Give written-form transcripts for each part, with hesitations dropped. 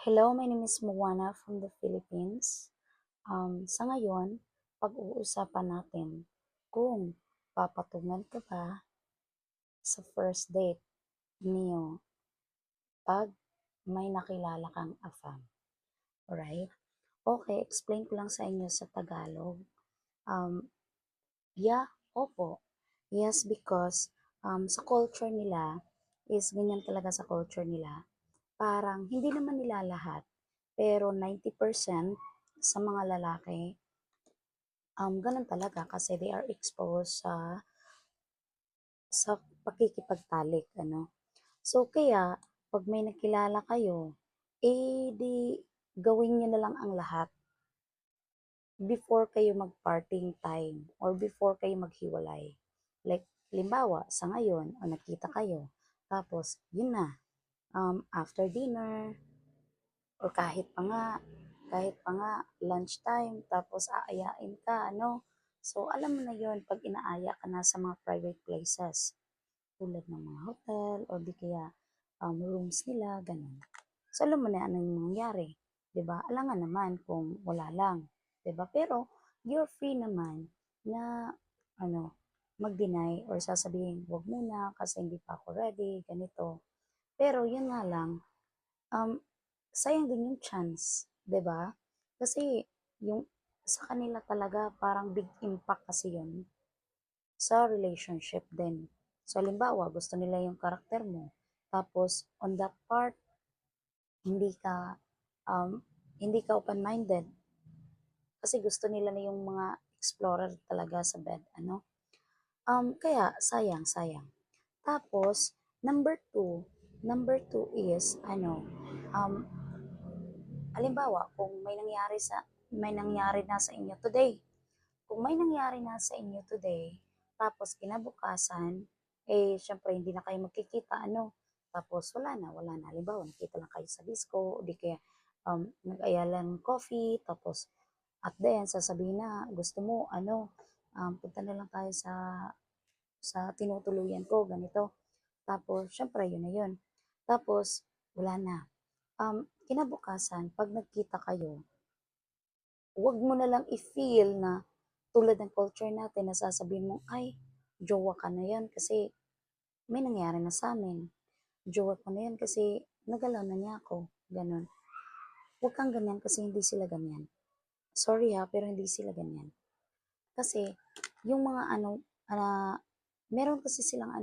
Hello, my name is Moana from the Philippines. Sa ngayon, pag-uusapan natin kung papatungan ka ba sa first date niyo pag may nakilala kang afam. Alright? Okay, explain ko lang sa inyo sa Tagalog. Um, yeah, opo. Yes, because sa culture nila is ganyan talaga sa culture nila. Parang hindi naman nila lahat, pero 90% sa mga lalaki ganun talaga kasi they are exposed sa pakikipagtalik, ano. So, kaya 'pag may nakilala kayo, di gawin niyo na lang ang lahat before kayo mag-parting time or before kayo maghiwalay. Like halimbawa, sa ngayon o nagkita kayo, tapos yun na, after dinner or kahit pa nga lunchtime tapos aayain ka ano. So, alam mo na yon 'pag inaaya ka na sa mga private places, tulad ng mga hotel o di kaya, rooms nila, gano'n. So, alam mo na ano yung mangyayari, 'di ba? Alangan naman kung wala lang, 'di ba? Pero you're free naman na ano, mag-deny or sasabihin, "Wag muna kasi hindi pa ako ready," ganito. Pero yun nga lang, um, sayang din yung chance, 'di ba? Kasi yung sa kanila talaga parang big impact kasi yun sa relationship din. So, halimbawa, gusto nila yung karakter mo. Tapos, on that part, hindi ka, um, hindi ka open-minded. Kasi gusto nila na yung mga explorer talaga sa bed, ano? Kaya, sayang, sayang. Tapos, number two is, um, halimbawa, kung may nangyari na sa inyo today, kung may nangyari na sa inyo today, tapos kinabukasan, syempre hindi na kayo magkikita, ano, tapos wala na. Halimbawa, nakita lang kayo sa disco, o di kaya nag-aya lang ng coffee, tapos at the end, sasabihin na, gusto mo, punta na lang tayo sa tinutuluyan ko, ganito. Tapos, syempre, yun na yun. Tapos, wala na. Kinabukasan, pag nagkita kayo, huwag mo na lang i-feel na tulad ng culture natin na sasabihin mo, ay, jowa ka na yan kasi may nangyari na sa amin. Jowa ko na yan kasi nagalaw na niya ako. Ganon. Huwag kang ganyan kasi hindi sila ganyan. Sorry ha, pero hindi sila ganyan. Kasi, yung mga meron kasi silang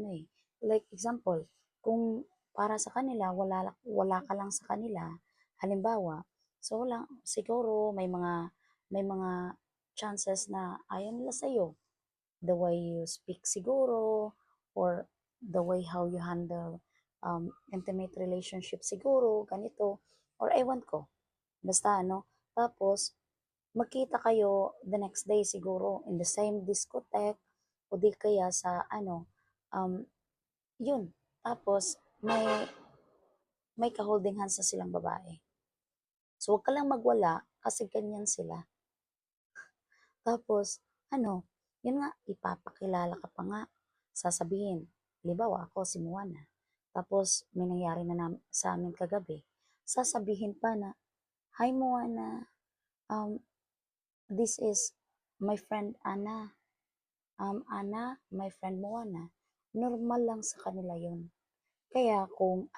like example, kung para sa kanila, wala ka lang sa kanila, halimbawa, so wala, siguro may mga chances na ayaw nila sa'yo. The way you speak siguro, or the way how you handle intimate relationship siguro, ganito, or ewan ko, basta ano, tapos, magkita kayo the next day siguro in the same discotheque o di kaya sa um, yun. Tapos, may ka-holding hands na silang babae. So, huwag ka lang magwala kasi ganyan sila. Tapos, yun nga, ipapakilala ka pa nga. Sasabihin, halimbawa ako si Moana. Tapos, may nangyari na sa amin kagabi. Sasabihin pa na, "Hi Moana, um, this is my friend Ana. Ana, my friend Moana." Normal lang sa kanila yun. Kaya kung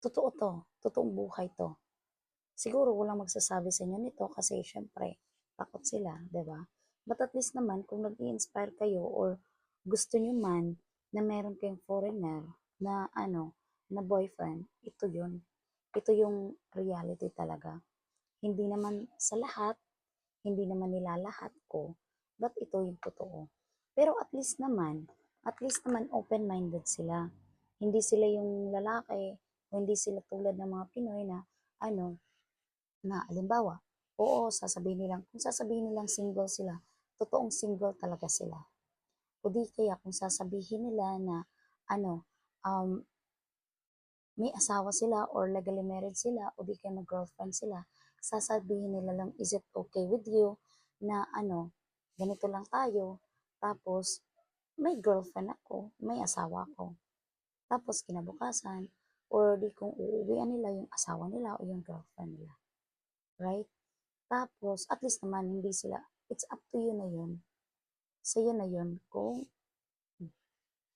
totoo to, totoong buhay to. Siguro walang magsasabi sa inyo nito kasi syempre, takot sila, 'di ba? But at least naman kung nag-i-inspire kayo or gusto nyo man na meron kayong foreigner na na boyfriend, ito yun. Ito yung reality talaga. Hindi naman sa lahat, hindi naman nilalahat ko, but ito yung totoo. Pero at least naman open-minded sila. Hindi sila yung lalaki, o hindi sila tulad ng mga Pinoy na ano, na halimbawa, oo, kung sasabihin nilang single sila, totoong single talaga sila. O di kaya kung sasabihin nila na ano, um, may asawa sila or legally married sila o di kaya mag-girlfriend sila, sasabihin nila lang, is it okay with you na ganito lang tayo, tapos may girlfriend ako, may asawa ako. Tapos kinabukasan, or di kung uuwian nila yung asawa nila o yung girlfriend nila, right? Tapos, at least naman, hindi sila, it's up to you na yun. Sa'yo na yun kung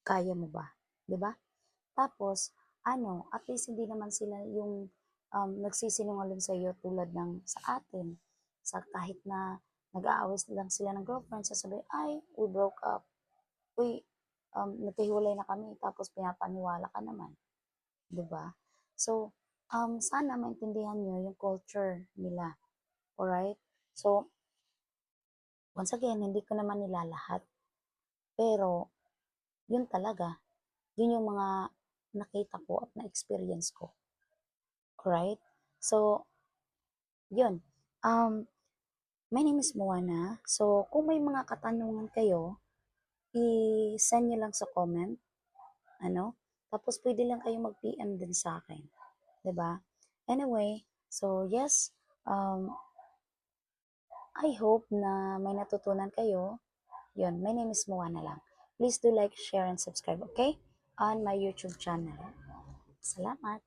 kaya mo ba, di ba? Tapos, at least hindi naman sila yung nagsisinungaling sa iyo tulad ng sa atin. Sa kahit na nag-aaway lang sila ng girlfriend, sasabihin, ay, we broke up. Uy, nagkahiwalay na kami, tapos pinapaniwala ka naman. 'Di ba? So, sana maintindihan nyo yung culture nila. Alright? So, once again, hindi ko naman nilalahat. Pero, yun talaga. Yun yung mga nakita ko at na-experience ko. Alright? So, yun. My name is Moana. So, kung may mga katanungan kayo, i-send nyo lang sa comment. Tapos pwede lang kayo mag-PM din sa akin. 'Di ba? Anyway, so yes, I hope na may natutunan kayo. Yun, my name is Moana lang. Please do like, share, and subscribe, okay? On my YouTube channel. Salamat!